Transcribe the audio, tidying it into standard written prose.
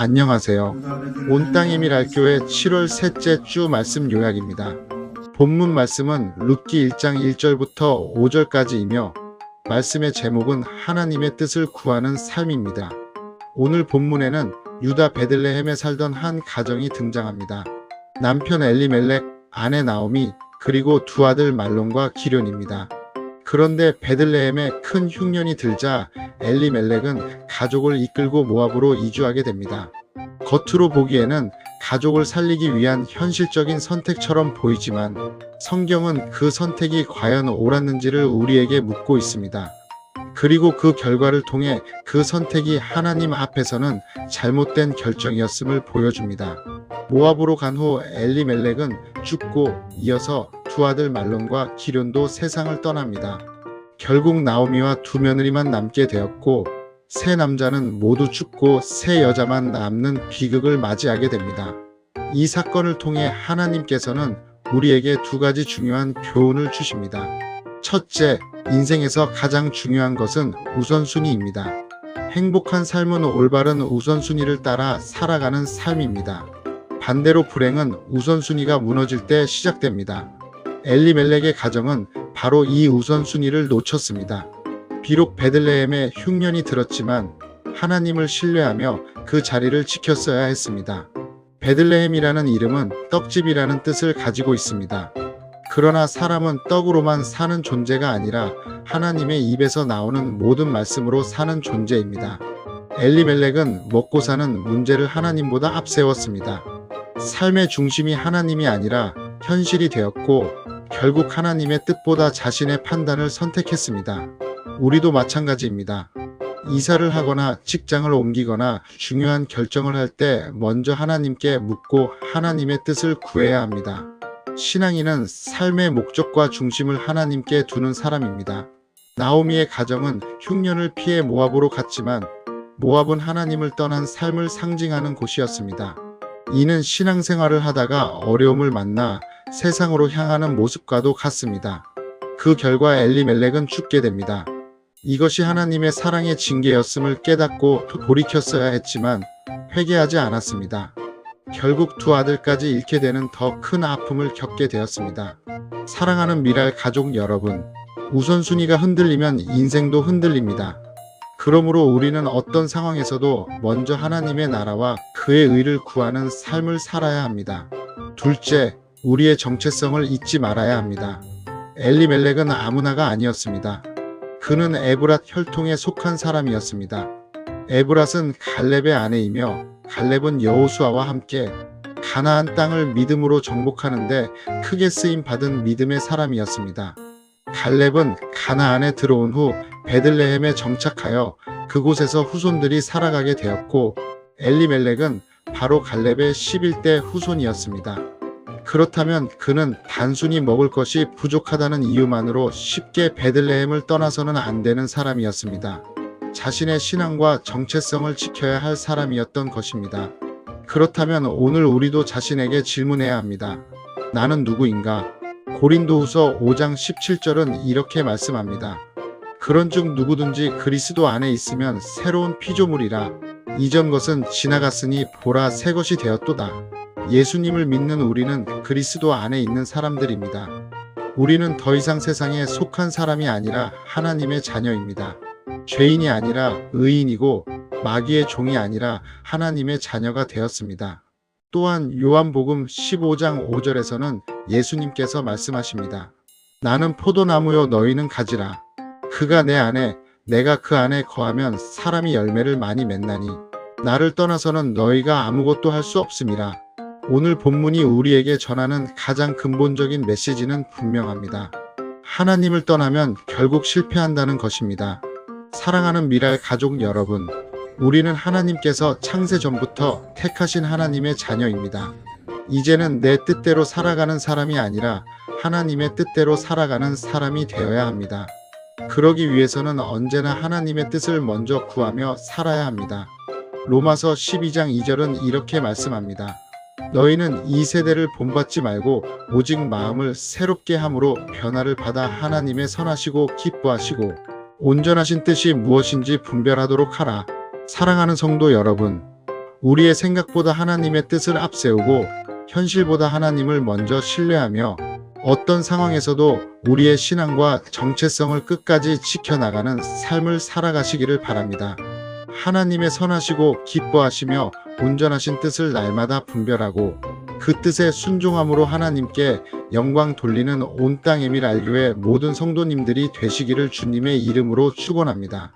안녕하세요. 온 땅 힘이랄교회 7월 셋째 주 말씀 요약입니다. 본문 말씀은 룻기 1장 1절부터 5절까지이며 말씀의 제목은 하나님의 뜻을 구하는 삶입니다. 오늘 본문에는 유다 베들레헴에 살던 한 가정이 등장합니다. 남편 엘리멜렉, 아내 나오미, 그리고 두 아들 말론과 기련입니다. 그런데 베들레헴에 큰 흉년이 들자 엘리멜렉은 가족을 이끌고 모압으로 이주하게 됩니다. 겉으로 보기에는 가족을 살리기 위한 현실적인 선택처럼 보이지만 성경은 그 선택이 과연 옳았는지를 우리에게 묻고 있습니다. 그리고 그 결과를 통해 그 선택이 하나님 앞에서는 잘못된 결정이었음을 보여줍니다. 모압으로 간 후 엘리멜렉은 죽고 이어서 두 아들 말론과 기련도 세상을 떠납니다. 결국 나오미와 두 며느리만 남게 되었고 세 남자는 모두 죽고 세 여자만 남는 비극을 맞이하게 됩니다. 이 사건을 통해 하나님께서는 우리에게 두 가지 중요한 교훈을 주십니다. 첫째, 인생에서 가장 중요한 것은 우선순위입니다. 행복한 삶은 올바른 우선순위를 따라 살아가는 삶입니다. 반대로 불행은 우선순위가 무너질 때 시작됩니다. 엘리멜렉의 가정은 바로 이 우선순위를 놓쳤습니다. 비록 베들레헴에 흉년이 들었지만 하나님을 신뢰하며 그 자리를 지켰어야 했습니다. 베들레헴이라는 이름은 떡집이라는 뜻을 가지고 있습니다. 그러나 사람은 떡으로만 사는 존재가 아니라 하나님의 입에서 나오는 모든 말씀으로 사는 존재입니다. 엘리멜렉은 먹고 사는 문제를 하나님보다 앞세웠습니다. 삶의 중심이 하나님이 아니라 현실이 되었고 결국 하나님의 뜻보다 자신의 판단을 선택했습니다. 우리도 마찬가지입니다. 이사를 하거나 직장을 옮기거나 중요한 결정을 할 때 먼저 하나님께 묻고 하나님의 뜻을 구해야 합니다. 신앙인은 삶의 목적과 중심을 하나님께 두는 사람입니다. 나오미의 가정은 흉년을 피해 모압으로 갔지만 모압은 하나님을 떠난 삶을 상징하는 곳이었습니다. 이는 신앙생활을 하다가 어려움을 만나 세상으로 향하는 모습과도 같습니다. 그 결과 엘리멜렉은 죽게 됩니다. 이것이 하나님의 사랑의 징계였음을 깨닫고 돌이켰어야 했지만 회개하지 않았습니다. 결국 두 아들까지 잃게 되는 더 큰 아픔을 겪게 되었습니다. 사랑하는 미랄 가족 여러분, 우선순위가 흔들리면 인생도 흔들립니다. 그러므로 우리는 어떤 상황에서도 먼저 하나님의 나라와 그의 의를 구하는 삶을 살아야 합니다. 둘째, 우리의 정체성을 잊지 말아야 합니다. 엘리멜렉은 아무나가 아니었습니다. 그는 에브랏 혈통에 속한 사람이었습니다. 에브랏은 갈렙의 아내이며 갈렙은 여호수아와 함께 가나안 땅을 믿음으로 정복하는데 크게 쓰임 받은 믿음의 사람이었습니다. 갈렙은 가나안에 들어온 후 베들레헴에 정착하여 그곳에서 후손들이 살아가게 되었고 엘리멜렉은 바로 갈렙의 11대 후손이었습니다. 그렇다면 그는 단순히 먹을 것이 부족하다는 이유만으로 쉽게 베들레헴을 떠나서는 안 되는 사람이었습니다. 자신의 신앙과 정체성을 지켜야 할 사람이었던 것입니다. 그렇다면 오늘 우리도 자신에게 질문해야 합니다. 나는 누구인가? 고린도후서 5장 17절은 이렇게 말씀합니다. 그런즉 누구든지 그리스도 안에 있으면 새로운 피조물이라. 이전 것은 지나갔으니 보라 새 것이 되었도다. 예수님을 믿는 우리는 그리스도 안에 있는 사람들입니다. 우리는 더 이상 세상에 속한 사람이 아니라 하나님의 자녀입니다. 죄인이 아니라 의인이고 마귀의 종이 아니라 하나님의 자녀가 되었습니다. 또한 요한복음 15장 5절에서는 예수님께서 말씀하십니다. 나는 포도나무요 너희는 가지라. 그가 내 안에 내가 그 안에 거하면 사람이 열매를 많이 맺나니 나를 떠나서는 너희가 아무것도 할 수 없음이라. 오늘 본문이 우리에게 전하는 가장 근본적인 메시지는 분명합니다. 하나님을 떠나면 결국 실패한다는 것입니다. 사랑하는 미랄 가족 여러분, 우리는 하나님께서 창세 전부터 택하신 하나님의 자녀입니다. 이제는 내 뜻대로 살아가는 사람이 아니라 하나님의 뜻대로 살아가는 사람이 되어야 합니다. 그러기 위해서는 언제나 하나님의 뜻을 먼저 구하며 살아야 합니다. 로마서 12장 2절은 이렇게 말씀합니다. 너희는 이 세대를 본받지 말고 오직 마음을 새롭게 함으로 변화를 받아 하나님의 선하시고 기뻐하시고 온전하신 뜻이 무엇인지 분별하도록 하라. 사랑하는 성도 여러분, 우리의 생각보다 하나님의 뜻을 앞세우고 현실보다 하나님을 먼저 신뢰하며 어떤 상황에서도 우리의 신앙과 정체성을 끝까지 지켜나가는 삶을 살아가시기를 바랍니다. 하나님의 선하시고 기뻐하시며 온전하신 뜻을 날마다 분별하고 그 뜻에 순종함으로 하나님께 영광 돌리는 온 땅 에밀알교회 모든 성도님들이 되시기를 주님의 이름으로 축원합니다.